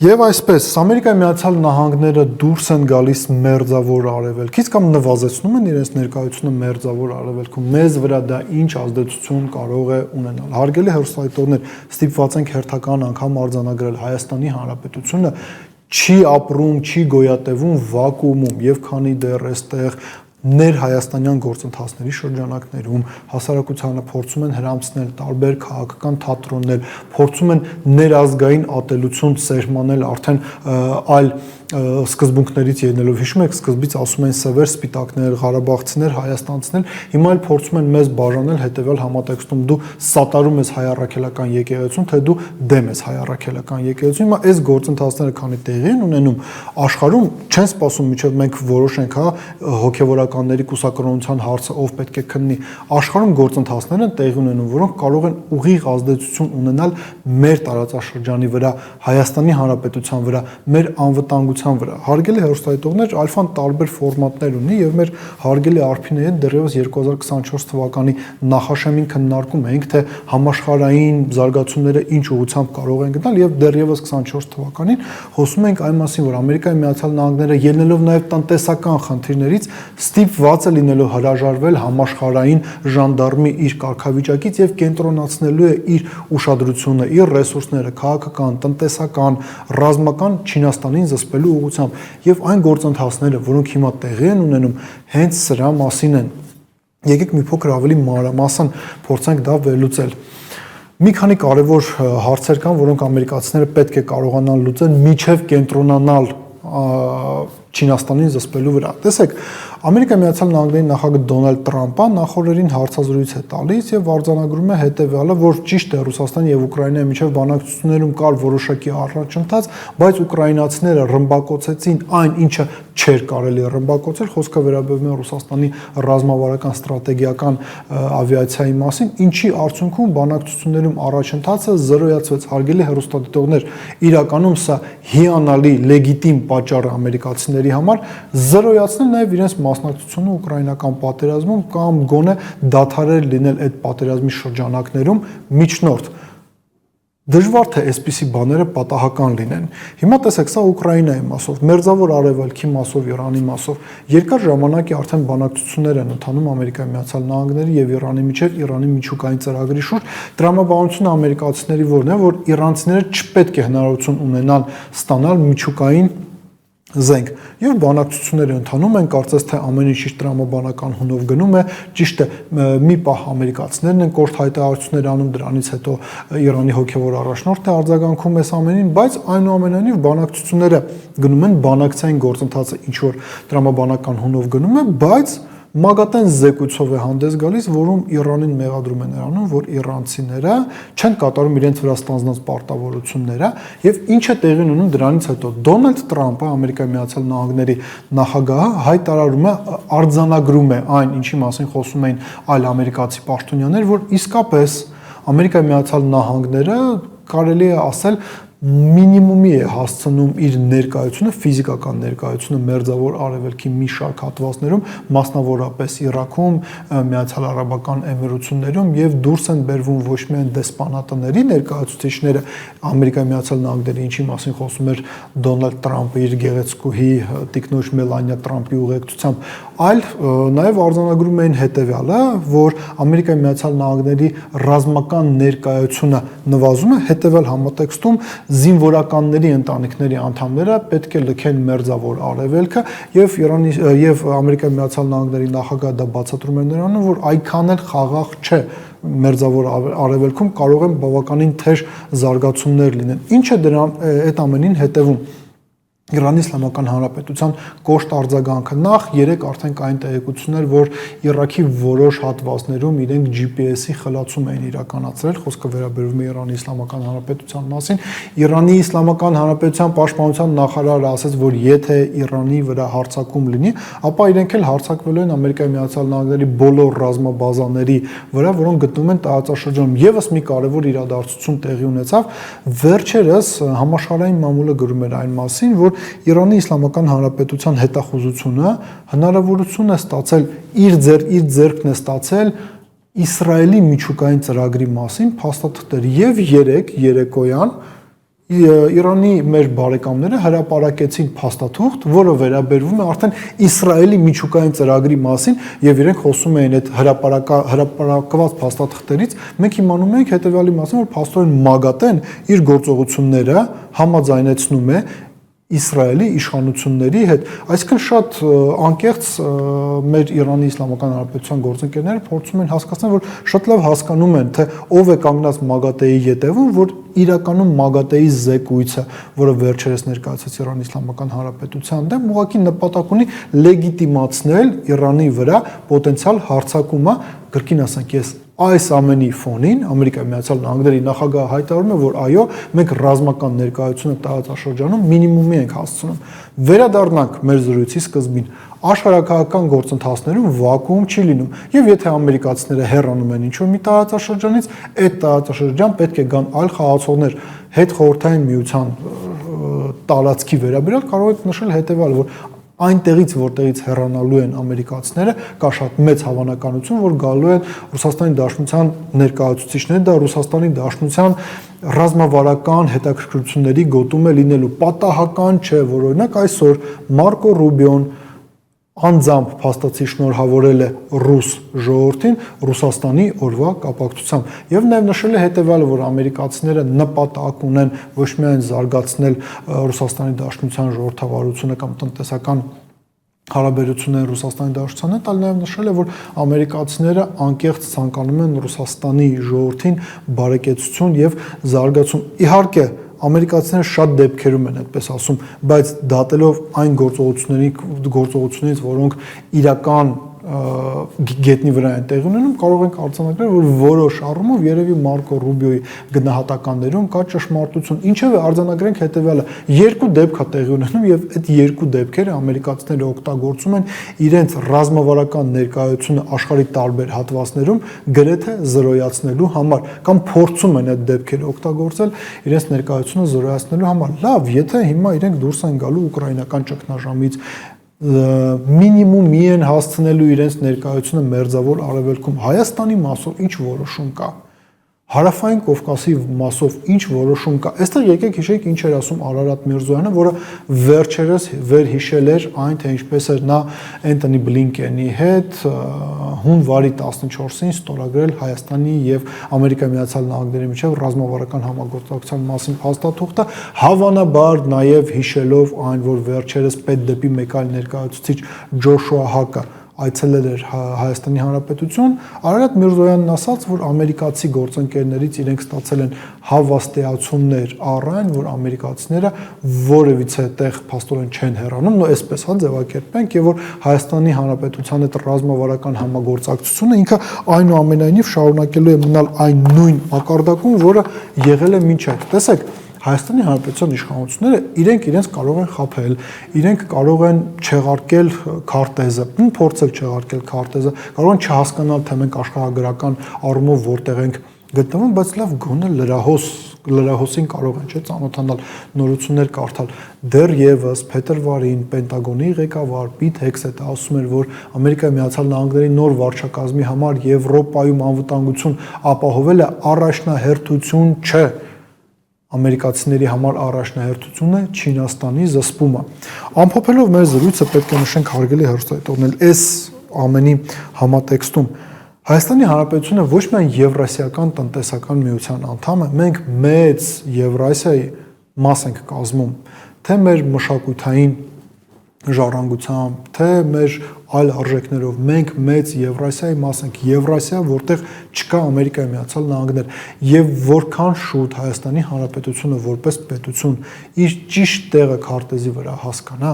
Եվ այսպես, Ամերիկայի Միացյալ Նահանգները դուրս են գալիս մերձավոր արևելքից կամ նվազեցնում են իրենց ներկայությունը մերձավոր արևելքում, մեզ վրա դա ինչ ազդեցություն կարող է ունենալ։ Հարգելի հեռուստադիտողներ, ստիպված ենք հերթական անգամ արձանագրել Հայաստանի Հանրապետությունը չի ապրում, չի գոյատևում վակուումում, եւ քանի դեռ այստեղ ներհայաստանյան գործընթացների շրջանակներում հասարակությանը փորձում են հրամցնել տարբեր քաղաքական թատրոններ, փորձում են ներազգային ատելություն սերմանել արդեն այլ սկզբունքներից ելնելով, հիշում եք, սկզբից ասում են սևեր, սպիտակներ, ղարաբաղցիներ, հայաստանցիներ, հիմա էլ փորձում են մեզ բաժանել հետևյալ համատեքստում՝ դու սատարում ես հայ առաքելական եկեղեցուն, թե դու դեմ ես հայ առաքելական եկեղեցուն։ Հիմա այս գործընթացները քանի տեղի են ունենում աշխարհում, չեն սպասում մինչև մենք որոշենք, հոգևորականների կուսակրոնության հարցը ով պետք է քննի, աշխարհում գործընթացներ են տեղի ունենում, որոնք կարող են ուղիղ ազդեցություն ունենալ մեր տարածաշրջանի վրա, Հայաստանի Հանրապետության վրա, մեր անվտանգության վրա։ Հարգելի հեռուստադիտողներ, Ալֆան տարբեր ֆորմատներ ունի եւ մեր հարգելի Արփինեի հետ դեռևս 2024 թվականի նախաշեմին քննարկում էինք, թե համաշխարհային զարգացումները ինչ ուղղությամբ կարող են գնալ եւ դեռևս 24 թվականին խոսում ենք այն մասին, որ Ամերիկայի Միացյալ Նահանգները ելնելով նաեւ տնտեսական խնդիրներից ստիպված է լինելու հրաժարվել համաշխարհային ժանդարմի իր կարգավիճակից եւ կենտրոնացնելու է իր ուշադրությունը, իր ռեսուրսները քաղաքական, տնտեսական, ռազմական Չինաստանին զսպելու ուղղությամբ եւ այն գործընթացները, որոնք հիմա տեղի են ունենում, հենց սրա մասին են։ Եկեք մի փոքր ավելի մանրամասն փորձենք դա վերլուծել։ Մի քանի կարևոր հարցեր կան, որոնք ամերիկացիները պետք է կարողանան լուծել միջև կենտրոնանալ Չինաստանին զսպելու վրա։ Տեսեք, Ամերիկայի Միացյալ Նահանգների նախագահ Դոնալդ Տրամպը նախորդին հարցազրույց է տալիս եւ արձանագրում է հետեւյալը, որ ճիշտ է Ռուսաստանի եւ Ուկրաինայի միջև բանակցություններում կար որոշակի առաջընթաց, բայց ուկրաինացիները ռմբակոծեցին այն, ինչը չէր կարելի ռմբակոծել, խոսքը վերաբերում է Ռուսաստանի ռազմավարական ստրատեգիական ավիացիայի մասին, ինչի արդյունքում բանակցություններում առաջընթացը զրոյացվեց։ Հարգելի հեռուստադիտողներ, իրականում սա հիանալի լեգիտիմ պատճառ է ամերիկացիների համար զրոյացնել նաեւ իրենց մասնակցությունը ուկրաինական պատերազմում կամ գոնե դադարել լինել այդ պատերազմի շրջանակներում միջնորդ։ Դժվար թե այսպիսի բաները պատահական լինեն։ Հիմա տեսեք, սա Ուկրաինայի մասով, մերձավոր արևելքի մասով, Իրանի մասով երկար ժամանակ է արդեն բանակցություններ են ընթանում Ամերիկայի Միացյալ Նահանգների եւ Իրանի միջև Իրանի միջուկային ծրագրի շուրջ։ Տրամաբանությունը ամերիկացիների որն է, որ իրանցիները չպետք է հնարավորություն ունենան ստանալ միջուկային զենք եւ բանակցությունները ընթանում են, կարծես թե ամեն ինչ տրամաբանական հունով գնում է, ճիշտ է, մի պահ ամերիկացիներն են կորտ հայտարարություններ անում, դրանից հետո Իրանի հոգեվոր առաջնորդն է արձագանքում այս ամենին, բայց այնուամենայնիվ բանակցությունները գնում են, բանակցային գործընթացը ինչ որ տրամաբանական հունով գնում է, բայց Մագատեն զեկույցով է հանդես գալիս, որում Իրանին մեղադրում է նրանում, որ իրանցիները չեն կատարում իրենց վրա ստանձնած պարտավորությունները եւ ինչ է տեղի ունենում դրանից հետո Դոնալդ Տրամպը, Ամերիկայի Միացյալ Նահանգների նախագահը, հայտարարում է, արձանագրում է այն, ինչի մասին խոսում էին այլ ամերիկացի պաշտոնյաներ, որ իսկապես Ամերիկայի Միացյալ Նահանգները կարելի է ասել մինիմումի է հասցնում իր ներկայությունը, ֆիզիկական ներկայությունը մերձավոր արևելքի մի շարք հատվածներում, մասնավորապես Իրաքում, Միացյալ Արաբական Էմիրություններում եւ դուրս են բերվում ոչ միայն դեսպանատների ներկայացուցիչները Ամերիկայի Միացյալ Նահանգների, ինչի մասին խոսում էր Դոնալդ Տրամպը իր գեղեցկուհի տիկնոջ Մելանիա Տրամպի ուղեկցությամբ, այլ նաեւ արձանագրում էին հետեւյալը, որ Ամերիկայի Միացյալ Նահանգների ռազմական ներկայությունը նվազում է, հետեւյալ համատեքստում զինվորականների ընտանիքների անդամները պետք է լքեն մերձավոր արևելքը եւ Իրանի եւ Ամերիկայի Միացյալ Նահանգների նախագահը դա բացատրում է նրանով, որ այքան էլ խաղաղ չէ մերձավոր արևելքում, կարող են բավականին թեժ զարգացումներ լինեն։ Ինչ է դրան այդ ամենին հետևում Իրանի Իսլամական Հանրապետության կոշտ արձագանքը նախ երեք արդեն կային տեղեկություններ, որ Իրաքի որոշ հատվածներում իրենք GPS-ի խլացում էին իրականացրել, խոսքը վերաբերում է Իրանի Իսլամական Հանրապետության մասին։ Իրանի Իսլամական Հանրապետության պաշտպանության նախարարը ասաց, որ եթե Իրանի վրա հարձակում լինի, ապա իրենք էլ հարձակվելու են Ամերիկայի Միացյալ Նահանգների բոլոր ռազմաբազաների վրա, որոնք գտնվում են տարածաշրջանում։ Եվս մի կարևոր իրադարձություն տեղի ունեցավ, վերջերս համաշխարհային մամուլը գրում էր այն մասին, որ Իրանի Իսլամական Հանրապետության հետախուզությունը հնարավորություն է ստացել իր ձեռքն է ստացել Իսրայելի միջուկային ծրագրի մասին փաստաթղթեր եւ երեկոյան Իրանի մեր բարեկամները հրապարակեցին փաստաթուղթ, որը վերաբերվում է արդեն Իսրայելի միջուկային ծրագրի մասին եւ իրենք խոսում էին այդ հրապարակված փաստաթղթերից մենք իմանում ենք հետեւյալի մասին, որ փաստորեն ՄԱԳԱՏԷ-ն իր գործողությունները համաձայնեցնում է Իսրայելի իշխանությունների հետ, այսինքն շատ անկեղծ մեր Իրանի Իսլամական Հանրապետության գործընկերները փորձում են հասկացնել, որ շատ լավ հասկանում են, թե ով է կանգնած ՄԱԳԱՏԷ-ի ետևում, որ իրականում ՄԱԳԱՏԷ-ի զեկույցը, որը վերջերս ներկայացած Իրանի Իսլամական Հանրապետության դեմ, ուղղակի նպատակ ունի լեգիտիմացնել Իրանի վրա պոտենցիալ հարձակումը, կրկին ասենք, ես այս ամենի ֆոնին Ամերիկայի Միացյալ Նահանգների նախագահը հայտարարում է, որ այո, մենք ռազմական ներկայությունը տարածաշրջանում մինիմումի ենք հասցնում։ Վերադառնանք մեր զրույցի սկզբին։ Աշխարհակահաղական գործընթացներում վակուում չի լինում, եւ եթե ամերիկացիները հեռանում են ինչ-որ մի տարածաշրջանից, այդ տարածաշրջան պետք է գան այլ խաղացողներ, հետ խորհրդային միության տարածքի վերաբերյալ կարող եք նշել հետեւյալը, որ այնտեղից որտեղից հեռանալու են ամերիկացիները, կա շատ մեծ հավանականություն, որ գալու են Ռուսաստանի Դաշնության ներկայացուցիչները, դա Ռուսաստանի Դաշնության ռազմավարական հետաքրքրությունների գոտում է լինելու պատահական չէ, որ օրինակ այսօր Մարկո Ռուբիոն անձամբ փաստացի շնորհավորել է ռուս ժողովրդին Ռուսաստանի օրվա կապակցությամբ եւ նաեւ նշել է հետեւյալը, որ ամերիկացիները նպատակ ունեն ոչ միայն զարգացնել Ռուսաստանի Դաշնության ժողովրդավարությունը կամ տնտեսական հարաբերությունները Ռուսաստանի Դաշնության հետ, այլ նաեւ նշել է, որ ամերիկացիները անկեղծ ցանկանում են Ռուսաստանի ժողովրդին բարեկեցություն եւ զարգացում։ Իհարկե ամերիկացիները շատ դեպքերում են այդպես ասում, բայց դատելով այն գործողություններից, որոնք իրական գետնի վրա են տեղի ունենում, կարող ենք արձանագրել, որ որոշ առումով երևի Մարկո Ռուբիոյի գնահատականներում կա ճշմարտություն։ Ինչևէ, արձանագրենք հետեւյալը. երկու դեպք է տեղի ունենում եւ այդ երկու դեպքերը ամերիկացիները օգտագործում են իրենց ռազմավարական ներկայությունը աշխարհի տարբեր հատվածներում գրեթե զրոյացնելու համար կամ փորձում են այդ դեպքերը օգտագործել իրենց ներկայությունը զրոյացնելու համար։ Լավ, եթե հիմա իրենք դուրս են գալու ուկրաինական ճգնաժամից, մինիմումի են հասցնելու իրենց ներկայությունը մերձավոր արևելքում, Հայաստանի մասով ինչ որոշում կա, Հարավային Կովկասի մասով ինչ որոշում կա։ Այստեղ եկեք հիշենք ինչ էր ասում Արարատ Միրզոյանը, որը վերջերս վերհիշել էր այն, թե ինչպես էր նա Էնթոնի Բլինկենի հետ հունվարի 14-ին ստորագրել Հայաստանի եւ Ամերիկայի Միացյալ Նահանգների միջև ռազմավարական համագործակցության մասին փաստաթուղթը, հավանաբար նաեւ հիշելով այն, որ վերջերս պետդեպի մեկ այլ ներկայացուցիչ Ջոշուա Հակը այցելել էր Հայաստանի Հանրապետություն, Արարատ Միրզոյանն ասաց, որ ամերիկացի գործընկերներից իրենք ստացել են հավաստիացումներ առայն, որ ամերիկացիները որևիցե տեղ փաստորեն չեն հեռանում, նո այսպես հա ձևակերպենք, եւ որ Հայաստանի Հանրապետության հետ ռազմավարական համագործակցությունը ինքը այնուամենայնիվ շարունակելու է մնալ այն նույն մակարդակում, որը եղել է մինչ այդ։ Տեսեք, Հայաստանի Հանրապետության իշխանությունները իրենց կարող են խաբել, իրենք կարող են չեղարկել քարտեզը, փորձել չեղարկել քարտեզը, կարող են չհասկանալ, թե մենք աշխարհագրական առումով որտեղ ենք գտնվում, բայց լավ գոնե լրահոսին կարող են ծանոթանալ, նորություններ կարդալ։ Դեռևս փետրվարին Պենտագոնի ղեկավար Պիթ Հեքսեթը ասում էր, որ Ամերիկայի Միացյալ Նահանգների նոր վարչակազմի համար Եվրոպայում անվտանգություն ապահովելը առաջնահերթություն չէ։ Ամերիկացիների համար առաջնահերթությունը Չինաստանի զսպումը։ Ամփոփելով մեր զրույցը պետք է նշենք հարգելի հեռուստադիտողներ, այս ամենի համատեքստում Հայաստանի Հանրապետությունը ոչ միայն Եվրասիական տնտեսական միության անդամ է, մենք մեծ Եվրասիայի մաս ենք կազմում, թե մեր մշակութային ժառանգությամբ, թե մեր այլ արժեքներով, մենք մեծ Եվրասիայի մաս ենք, Եվրասիա, որտեղ չկա Ամերիկայի Միացյալ Նահանգներ, եւ որքան շուտ Հայաստանի Հանրապետությունը որպես պետություն իր ճիշտ տեղը քարտեզի վրա հասկանա,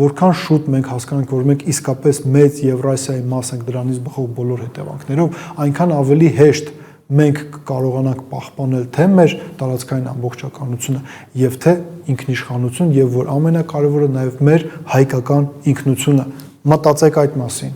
որքան շուտ մենք հասկանանք, որ մենք իսկապես մեծ Եվրասիայի մաս ենք դրանից բխող բոլոր հետևանքներով, այնքան ավելի հեշտ մենք կարողանանք պահպանել թե մեր տարածքային ամբողջականությունը եւ թե ինքնիշխանություն եւ որ ամենակարևորը նաեւ մեր հայկական ինքնությունը։ Մտածեք այդ մասին։